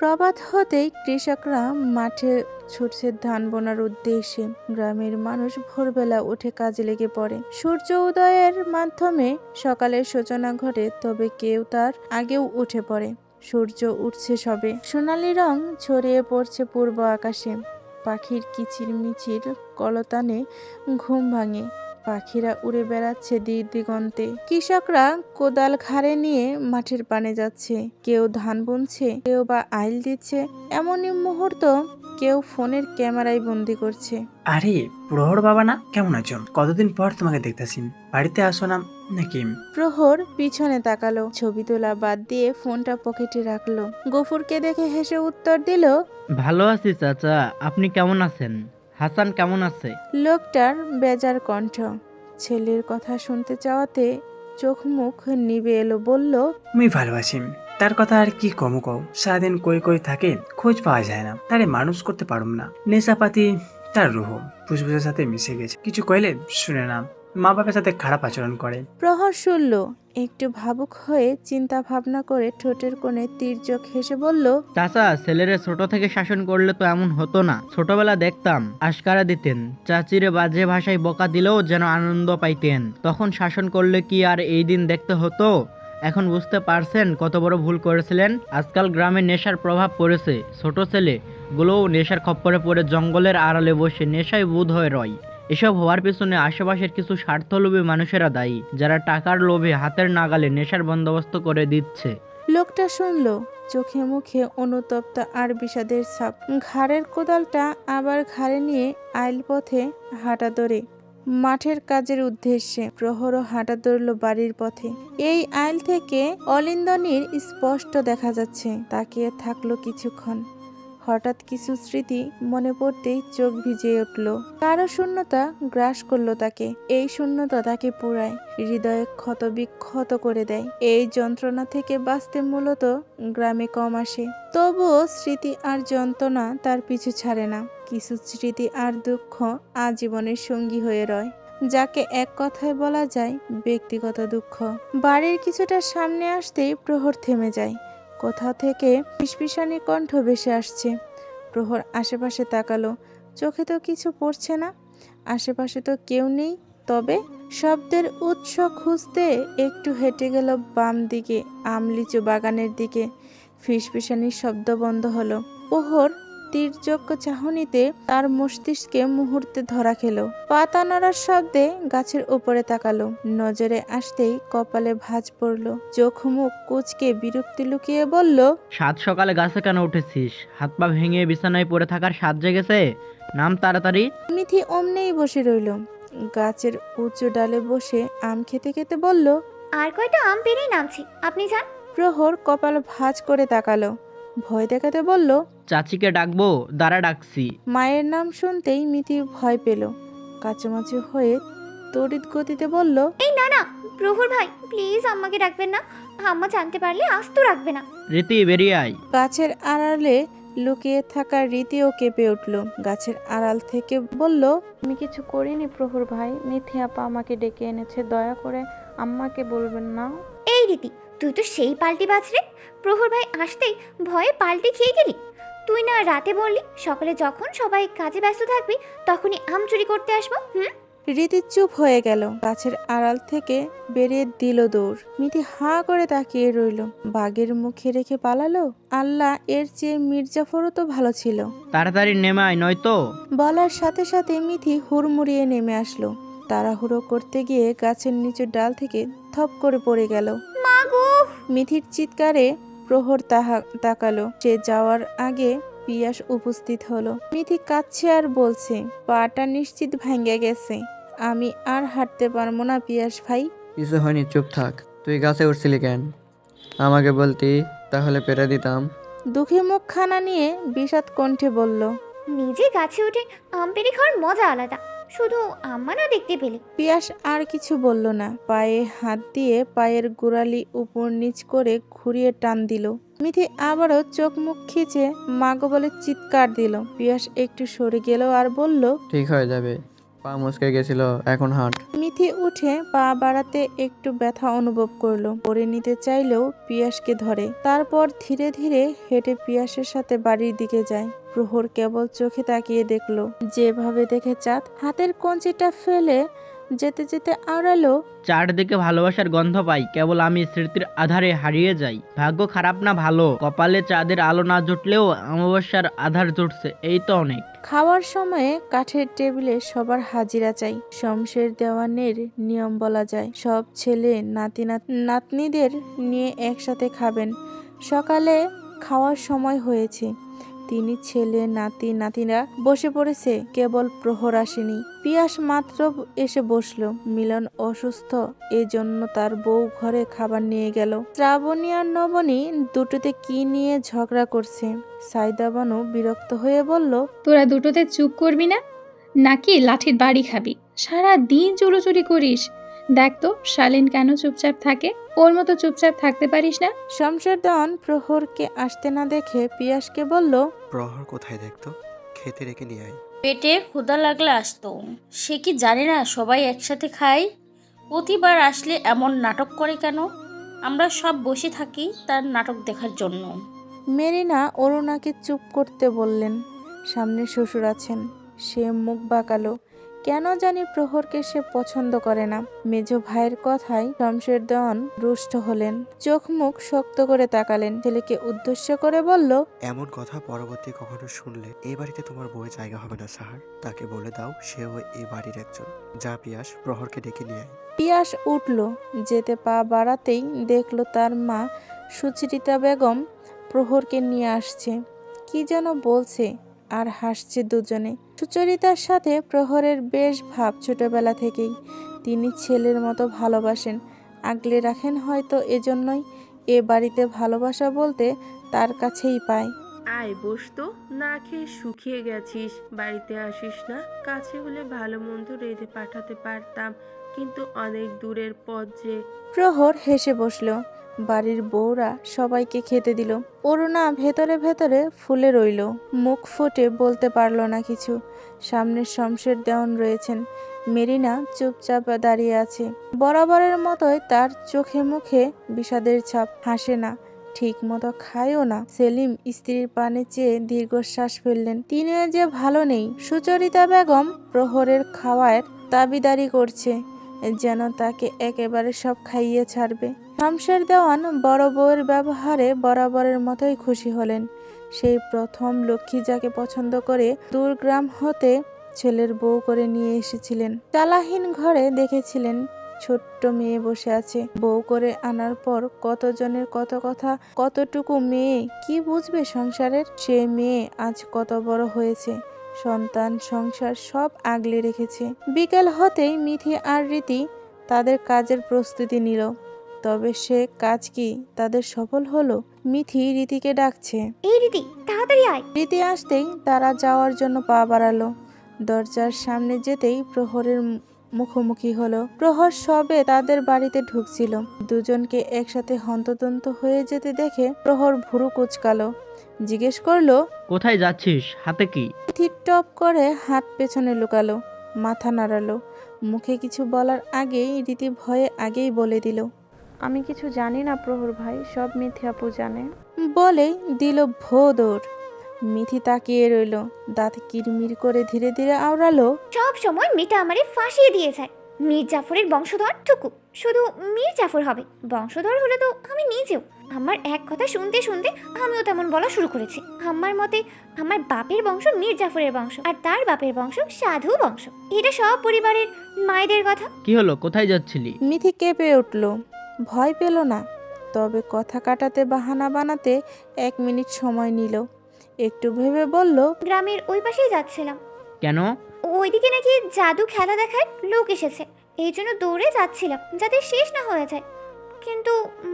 প্রভাত হতেই কৃষকরা মাঠে ছুটছে ধান বোনার উদ্দেশ্যে। গ্রামের মানুষ ভোরবেলা উঠে কাজে লেগে পড়ে। সূর্য উদয়ের মাধ্যমে সকালের সূচনা ঘটে, তবে কেউ তার আগেও উঠে পড়ে। সূর্য উঠছে সবে, সোনালি রং ছড়িয়ে পড়ছে পূর্ব আকাশে। পাখির কিচিরমিচির কলতানে ঘুম ভাঙে। পাখিরা উড়ে বেড়াচ্ছে দিগন্তে। কৃষকরা কোদাল ঘাড়ে নিয়ে মাঠের পানে যাচ্ছে। কেউ ধান বুনছে, কেউ বা আইল দিচ্ছে। এমনই মুহূর্ত কেউ ফোনের ক্যামেরায় বন্দি করছে। আরে প্রহর বাবা না, কেমন আছো? কতদিন পর তোমাকে দেখতেছি, বাড়িতে আসো না নাকি? প্রহর পিছনে তাকালো, ছবি তোলা বাদ দিয়ে ফোনটা পকেটে রাখলো। গফুরকে দেখে হেসে উত্তর দিল। ভালো আছি চাচা, আপনি কেমন আছেন? হাসান কেমন আছে? লোকটার বেজার কণ্ঠ। ছেলের কথা শুনতে চাওয়াতে চোখ মুখ নিভে এলো। বলল, আমি ভালোবাসি। তার কথা আর কি কম কও, সারাদিন কই কই থাকে, খোঁজ পাওয়া যায় না। তারে মানুষ করতে পারুম না। নেশাপাতি তার রুহ ফুসফুসের সাথে মিশে গেছে। কিছু কইলে শুনে না, মা বাবার সাথে খারাপ আচরণ করে। প্রহর শুনল, একটু ভাবুক হয়ে চিন্তা ভাবনা করে ঠোঁটের কোণে তির্যক হেসে বলল, চাচা, ছেলেরে ছোট থেকে শাসন করলে তো এমন হতো না। ছোটবেলা দেখতাম আশকারা দিতেন, চাচিরে বাজে ভাষায় বকা দিলেও যেন আনন্দ পাইতেন। তখন শাসন করলে কি আর এই দিন দেখতে হতো? এখন বুঝতে পারছেন কত বড় ভুল করেছিলেন। আজকাল গ্রামে নেশার প্রভাব পড়েছে। ছোট ছেলে গুলোও নেশার খপ্পরে পড়ে জঙ্গলের আড়ালে বসে নেশায় বুঁদ হয়ে রয়। এসব হওয়ার পেছনে আশেপাশের কিছু স্বার্থলোভী মানুষেরা দায়ী, যারা টাকার লোভে হাতের নাগালে নেশার বন্দোবস্ত করে দিচ্ছে। লোকটা শুনল, চোখে মুখে অনুতপ্ত আর বিষাদের ছাপ। ঘাড়ের কোদালটা আবার ঘাড়ে নিয়ে আইল পথে হাঁটা ধরে মাঠের কাজের উদ্দেশ্যে। প্রহরও হাঁটা ধরল বাড়ির পথে। এই আইল থেকে অলিন্দনির স্পষ্ট দেখা যাচ্ছে। তাকিয়ে থাকলো কিছুক্ষণ। হঠাৎ কিছু স্মৃতি মনে পড়তেই চোখ ভিজে উঠল। কারো শূন্যতা গ্রাস করলো তাকে। এই শূন্যতা তাকে পুরায়, হৃদয়ে ক্ষত বিক্ষত করে দেয়। এই যন্ত্রণা থেকে বাঁচতে মূলত গ্রামে কম আসে। তবুও স্মৃতি আর যন্ত্রণা তার পিছু ছাড়ে না। কিছু স্মৃতি আর দুঃখ আজীবনের সঙ্গী হয়ে রয়, যাকে এক কথায় বলা যায় ব্যক্তিগত দুঃখ। বাড়ির কিছুটা সামনে আসতেই প্রহর থেমে যায়। কোথাও থেকে ফিসফিসানি কণ্ঠ ভেসে আসছে। প্রহর আশেপাশে তাকালো, চোখে তো কিছু পড়ছে না। আশেপাশে তো কেউ নেই। তবে শব্দের উৎস খুঁজতে একটু হেঁটে গেল বাম দিকে, আমলিচু বাগানের দিকে। ফিসফিসানির শব্দ বন্ধ হলো। প্রহর তীর্যক চাহনিতে তার মস্তিষ্কে মুহূর্তে ধরা খেলো। পাতা নড়ার শব্দে গাছের উপরে তাকালো। নজরে আসতেই কপালে ভাঁজ পড়লো। চোখ মুখ কুঁচকে বিরক্তি লুকিয়ে বলল, সাত সকালে গাছে কেন উঠেছিস? হাত পা ভেঙে বিছানায় পড়ে থাকার সাত জেগেছে? নাম তাড়াতাড়ি। মিথি অমনেই বসে রইল। গাছের উঁচু ডালে বসে আম খেতে খেতে বলল, আর কয়টা আম পেরেই নামছি, আপনি যান। প্রহর কপাল ভাঁজ করে তাকালো। ভয় দেখাতে বলল, চাচিকে ডাকবো? দাঁড়া, ডাকছি। মায়ের নাম শুনতেই মিথি ভয় পেল। কাচুমাচু হয়ে তড়িৎ গতিতে বলল, এই না না, প্রহর ভাই প্লিজ আম্মাকে ডাকবেন না। আম্মা জানতে পারলে আস্ত রাখবে না। রীতি, বেরিয়ে আয়। গাছের আড়ালে লুকিয়ে থাকা রীতিও কেঁপে উঠল। গাছের আড়াল থেকে বলল, আমি কিছু করিনি প্রহর ভাই, মিথি আপা আমাকে ডেকে এনেছে, দয়া করে আম্মাকে বলবেন না। এই রীতি, তুই তো সেই পাল্টি বাজ রে। প্রহর ভাই আসতেই ভয়ে পাল্টি খেয়ে গেলি। তুই না রাতে বললি সকালে যখন সবাই কাজে ব্যস্ত থাকবি তখনই আম চুরি করতে আসবো। রীতি চুপ হয়ে গেল। গাছের আড়াল থেকে বেরিয়ে দিল দৌড়। মিথি হাঁ করে তাকিয়ে রইল। বাঘের মুখে রেখে পালালো? আল্লাহ, এর চেয়ে মির্জাফরও তো ভালো ছিল। তাড়াতাড়ি নেমে আয়, নয়তো। বলার সাথে সাথে মিথি হুড়মুড়িয়ে নেমে আসলো। তাড়াহুড়ো করতে গিয়ে গাছের নিচু ডাল থেকে থপ করে পড়ে গেল। মা গো! মিথির চিৎকারে প্রহর তাকালো। সে যাওয়ার আগে পিয়াস উপস্থিত হলো। মিথি কাঁদছে আর বলছে, পাটা নিশ্চিত ভাঙ্গে গেছে। আমি আর হাঁটতে পারবো না পিয়াস ভাই। কিছু হয়নি, চুপ থাক। তুই গাছে উঠছিলি কেন? আমাকে বলতি, তাহলে পেরে দিতাম। দুঃখী মুখখানা নিয়ে বিষাদ কণ্ঠে বলল। নিজে গাছে উঠে আম পেড়ে খাওয়ার মজা আলাদা, শুধু আম্মা না দেখতে পেলে। পিয়াস আর কিছু বলল না। পায়ে হাত দিয়ে পায়ের গোড়ালি উপর নিচ করে ঘুরিয়ে টান দিল। মিথি আবারও চোখ মুখ খিচে মাগো বলে চিৎকার দিল। পিয়াস একটু সরে গেল আর বলল, ঠিক হয়ে যাবে, পা মুচকে গেছিল, এখন হাঁট। মিথি উঠে পা বাড়াতে একটু ব্যথা অনুভব করলো। পরে নিতে চাইলেও পিয়াসকে ধরে। তারপর ধীরে ধীরে হেঁটে পিয়াসের সাথে বাড়ির দিকে যায়। প্রহর কেবল চোখে তাকিয়ে দেখলো, যেভাবে দেখে চাঁদ হাতের কঞ্চিটা ফেলে যেতে যেতে আওড়ালো, চারদিকে ভালোবাসার গন্ধ পাই, কেবল আমি স্মৃতির আধারে হারিয়ে যাই। ভাগ্য খারাপ না ভালো, কপালে চাঁদের আলো না জুটলেও অমাবস্যার আধার জুটছে, এই তো অনেক। খাওয়ার সময়ে কাঠের টেবিলে সবার হাজিরা চাই, শমশের দেওয়ানের নিয়ম বলা যায়। সব ছেলে নাতনিদের নিয়ে একসাথে খাবেন। সকালে খাওয়ার সময় হয়েছে, তিনি ছেলে নাতিরা বসে পড়েছে, কেবল প্রহর আসেনি। পিয়াস মাত্র এসে বসলো। মিলন অসুস্থ, এজন্য তার বউ ঘরে খাবার নিয়ে গেল। শ্রাবণী আর নবনী দুটোতে কি নিয়ে ঝগড়া করছে। সাইদা বানু বিরক্ত হয়ে বলল, তোরা দুটোতে চুপ করবি না, নাকি লাঠির বাড়ি খাবি? সারা দিন চুরোচুরি করিস। দেখ তো শালীন কেন চুপচাপ থাকে, ওর মতো চুপচাপ থাকতে পারিস না? শমশের দেওয়ান প্রহরকে আসতে না দেখে পিয়াসকে বলল, প্রহর কোথায় দেখতো, খেতে রেখে নিয়ে আয়। পেটে ক্ষুধা লাগলে আসতো, সে কি জানে না সবাই একসাথে খায়? প্রতিবার আসলে এমন নাটক করে কেন? আমরা সব বসে থাকি তার নাটক দেখার জন্য। মেরিনা অরুণাকে চুপ করতে বললেন। সামনে শ্বশুর আছেন, সে মুখ বাঁকালো। কেন জানি প্রহরকে সে পছন্দ করে না। মেজ ভাইয়ের কথায় শমশের দেওয়ান রুষ্ট হলেন, চোখ মুখ শক্ত করে তাকালেন। ছেলেকে উদ্দেশ্য করে বলল, এমন কথা পরবর্তী কখনো শুনলে এই বাড়িতে তোমার বউয়ের জায়গা হবে না সাহার। তাকে বলে দাও সেও এই বাড়ির একজন। যা পিয়াস, প্রহরকে ডেকে নিয়ে আয়। পিয়াস উঠল, যেতে পা বাড়াতেই দেখলো তার মা সুচরিতা বেগম প্রহরকে নিয়ে আসছে। কি যেন বলছে আর হাসছে দুজনে। সুচরিতার সাথে প্রহরের বেশ ভাব ছোটবেলা থেকেই। তিনি ছেলের মতো ভালোবাসেন, আগলে রাখেন, হয়তো এজন্যই এ বাড়িতে ভালোবাসা বলতে তার কাছেই পায়। আয় বসতো, না খেয়ে শুকিয়ে গেছিস। বাড়িতে আসিস না? কাছে হলে ভালো মন্দ রেঁধে পাঠাতে পারতাম, কিন্তু অনেক দূরের পথ যে। প্রহর হেসে বসলো। বাড়ির বউরা সবাইকে খেতে দিল। অরুণা ভেতরে ভেতরে ফুলে রইল, মুখ ফুটে বলতে পারল না কিছু। সামনে শমশের দেওয়ান রয়েছেন, মেরিনা চুপচাপ দাঁড়িয়ে আছে। বরাবরের মতোই তার চোখে মুখে বিষাদের ছাপ, হাসে না, ঠিক মতো খায়ও না। সেলিম স্ত্রীর পানে চেয়ে দীর্ঘশ্বাস ফেললেন। তিনিও যে ভালো নেই। সুচরিতা বেগম প্রহরের খাওয়ার দাবিদারি করছে, যেন তাকে একেবারে সব খাইয়ে ছাড়বে। শমশের দেওয়ান বড় বউয়ের ব্যবহারে বরাবরের মতোই খুশি হলেন। সেই প্রথম লক্ষ্মী যাকে পছন্দ করে দূরগ্রাম হতে ছেলের বউ করে নিয়ে এসেছিলেন। চালাহীন ঘরে দেখেছিলেন ছোট্ট মেয়ে বসে আছে। বউ করে আনার পর কতজনের কত কথা, কতটুকু মেয়ে কি বুঝবে সংসারের। সে মেয়ে আজ কত বড় হয়েছে, সন্তান সংসার সব আগলে রেখেছে। বিকেল হতেই মিথি আর রীতি তাদের কাজের প্রস্তুতি নিল। তবে সে কাজ কি তাদের সফল হলো? মিথি রীতিকে ডাকছে। এই রীতি, তাড়াতাড়ি আয়। রীতি আসতেই তারা যাওয়ার জন্য পা বাড়ালো। দরজার সামনে যেতেই প্রহরের মুখোমুখি হলো। প্রহর সবে তাদের বাড়িতে ঢুকছিল। দুজনকে একসাথে হন্তদন্ত হয়ে যেতে দেখে প্রহর ভুরু কুচকালো, জিজ্ঞেস করলো, কোথায় যাচ্ছিস, হাতে কি? মিথি টপ করে হাত পেছনে লুকালো, মাথা নাড়ালো। মুখে কিছু বলার আগেই রীতি ভয়ে আগেই বলে দিল, আমি কিছু জানি না প্রহর ভাই, সব মিথি আপু জানে। বলেই দিল ভো দৌড়। মিথি তাকিয়ে রইল, দাঁত কিরমির করে ধীরে ধীরে আওড়ালো, সব সময় মেয়েটা আমারে ফাঁসিয়ে দিয়ে যায়। মীর জাফরের বংশধর টুকু শুধু মীর জাফর হবে, বংশধর হলে তো আমি নিজেও। আমার এক কথা শুনতে শুনতে আমিও তেমন বলা শুরু করেছি। আমার মতে আমার বাপের বংশ মীর জাফরের বংশ, আর তার বাপের বংশ সাধু বংশ। এটা সব পরিবারের মায়েদের কথা। কি হলো, কোথায় যাচ্ছিলি? মিথি কেঁপে উঠল, ভয় পেল না, তবে কথা কাটাতে বাহানা বানাতে 1 মিনিট সময় নিল। একটু ভেবে বলল, গ্রামের ওই পাশেই যাচ্ছিলাম। কেন? ওইদিকে নাকি জাদু খেলা দেখার লোক এসেছে, এই জন্য দৌড়ে যাচ্ছিলাম যাতে শেষ না হয়ে যায়। কিন্তু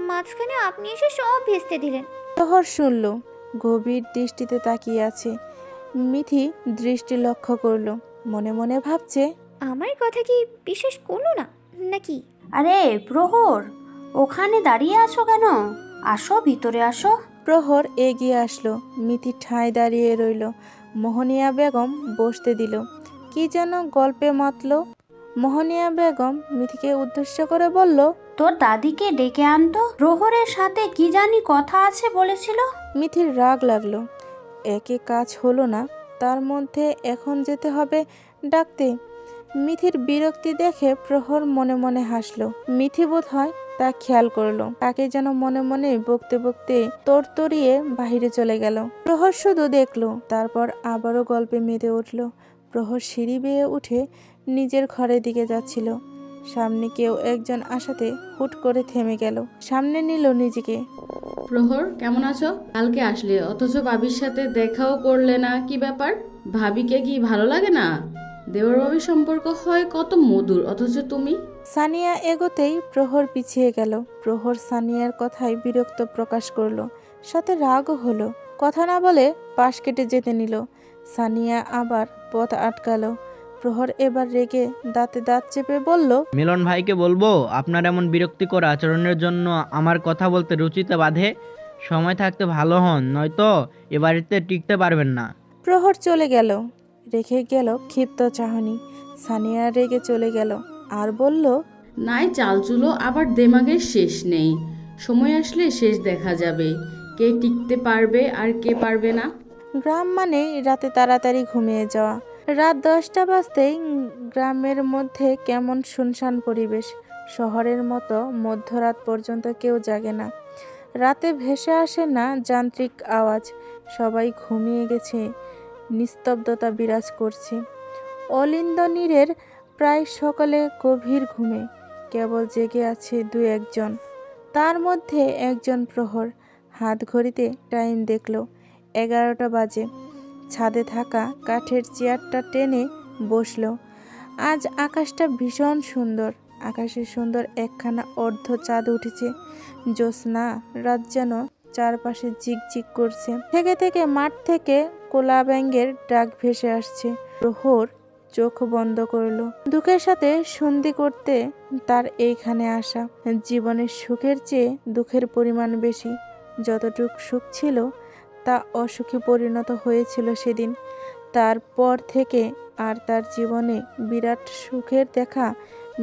মাঝখানে আপনি এসে সব ভেস্তে দিলেন। প্রহর শুনল, গভীর দৃষ্টিতে তাকিয়ে আছে। মিথি দৃষ্টি লক্ষ্য করলো, মনে মনে ভাবছে, আমার কথা কি বিশ্বাস করলো না নাকি? আরে প্রহর, ওখানে দাঁড়িয়ে আছো কেন? আসো ভিতরে আসো। প্রহর এগিয়ে আসলো। মিথি ঠায় দাঁড়িয়ে রইল। মোহনিয়া বেগম বসতে দিল, কি যেন গল্পে মাতল। মোহনিয়া বেগম মিথিকে উদ্দেশ্য করে বলল, তোর দাদিকে ডেকে আনতো, প্রহরের সাথে কি জানি কথা আছে বলেছিল। মিথির রাগ লাগলো। একে কাজ হলো না, তার মধ্যে এখন যেতে হবে ডাকতে। মিথির বিরক্তি দেখে প্রহর মনে মনে হাসলো। মিথি বোধ হয় তা খেয়াল করলো। তাকে যেন মনে মনে বকতে বকতে তরতরিয়ে বাহিরে চলে গেল। প্রহর শুধু দেখলো, তারপর আবারও গল্পে মেতে উঠল। প্রহর সিঁড়ি বেয়ে উঠে নিজের ঘরের দিকে যাচ্ছিল। সামনে কেউ একজন আসাতে হুট করে থেমে গেল। সামনে নিল নিজেকে। প্রহর, কেমন আছো? কালকে আসলে অথচ ভাবির সাথে দেখাও করলে না, কি ব্যাপার? ভাবিকে কি ভালো লাগে না? দেওর ভাবির সম্পর্ক হয় কত মধুর, অথচ তুমি। সানিয়া এগোতেই প্রহর পিছিয়ে গেল। প্রহর সানিয়ার কথায় বিরক্ত প্রকাশ করলো, সাথে রাগও হলো। কথা না বলে পাশ কেটে যেতে নিল। সানিয়া আবার পথ আটকালো। প্রহর এবার রেগে দাঁতে দাঁত চেপে বলল, মিলন ভাইকে বলবো আপনার এমন বিরক্তিকর আচরণের জন্য আমার কথা বলতে রুচিতে বাধে। সময় থাকতে ভালো হন, নয়তো এ বাড়িতে টিকতে পারবেন না। প্রহর চলে গেল, রেখে গেল ক্ষিপ্ত চাহনি। সানিয়া রেগে চলে গেল আর বলল, নাই চালচুলো, আবার দেমাগের শেষ নেই। সময় আসলে শেষ দেখা যাবে, কে টিকতে পারবে আর কে পারবে না। গ্রাম মানে রাতে তাড়াতাড়ি ঘুমিয়ে যাওয়া। রাত 10টা বাজতেই গ্রামের মধ্যে কেমন শুনশান পরিবেশ। শহরের মতো মধ্যরাত পর্যন্ত কেউ জাগে না। রাতে ভেসে আসে না যান্ত্রিক আওয়াজ। সবাই ঘুমিয়ে গেছে, নিস্তব্ধতা বিরাজ করছে। অলিন্দ নীরের প্রায় সকলে গভীর ঘুমে, কেবল জেগে আছে 2-1 জন। তার মধ্যে একজন প্রহর হাত ঘড়িতে টাইম দেখলো, 11টা বাজে। ছাদে থাকা কাঠের চেয়ারটা টেনে বসলো। আজ আকাশটা ভীষণ সুন্দর। আকাশে সুন্দর একখানা অর্ধ চাঁদ উঠেছে। জ্যোৎস্না রাত যেন চারপাশে ঝিকঝিক করছে। থেকে থেকে মাঠ থেকে কোলা ব্যাঙের ডাক ভেসে আসছে। প্রহর চোখ বন্ধ করলো। দুঃখের সাথে সন্ধি করতে তার এইখানে আসা। জীবনের সুখের চেয়ে দুঃখের পরিমাণ বেশি। যতটুক সুখ ছিল তা অসুখে পরিণত হয়েছিল সেদিন। তারপর থেকে আর তার জীবনে বিরাট সুখের দেখা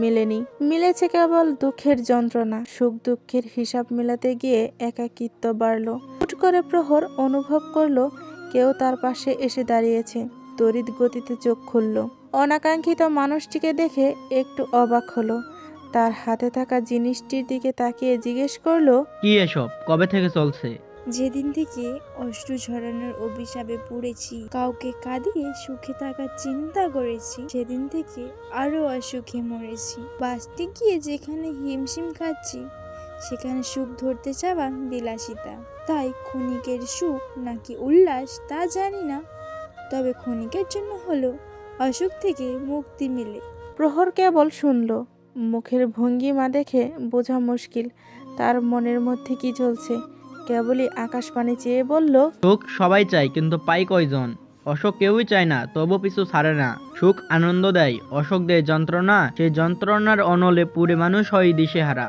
মেলেনি। মিলেছে কেবল দুঃখের যন্ত্রণা। সুখ দুঃখের হিসাব মেলাতে গিয়ে একাকিত্ব বাড়ল। হুট করে প্রহর অনুভব করলো কেউ তার পাশে এসে দাঁড়িয়েছে। তড়িৎ গতিতে চোখ খুলল। অনাকাঙ্ক্ষিত মানুষটিকে দেখে একটু অবাক হলো। তার হাতে থাকা জিনিসটির দিকে তাকিয়ে জিজ্ঞেস করলো, কি এসব কবে থেকে চলছে? যেদিন থেকে অশ্রু ঝরানোর অভিশাপে পড়েছি, কাউকে কাঁদিয়ে সুখে থাকার চিন্তা করেছি, সেদিন থেকে আরো অসুখে মরেছি। বাঁচতে গিয়ে যেখানে হিমশিম খাচ্ছি, সেখানে সুখ ধরতে চাওয়া বিলাসিতা। তাই ক্ষণিকের সুখ নাকি উল্লাস তা জানি না, তবে ক্ষণিকের জন্য হলো অসুখ থেকে মুক্তি মিলে। প্রহর কেবল শুনল। মুখের ভঙ্গিমা দেখে বোঝা মুশকিল তার মনের মধ্যে কি চলছে। কেবলই আকাশ পানে চেয়ে বলল, সুখ সবাই চায়, কিন্তু পাই কয়জন? অসুখ কেউই চায় না, তবু পিছু ছাড়ে না। সুখ আনন্দ দেয়, অসুখ দেয় যন্ত্রণা। সেই যন্ত্রণার অনলে পুরে মানুষ হয় দিশেহারা।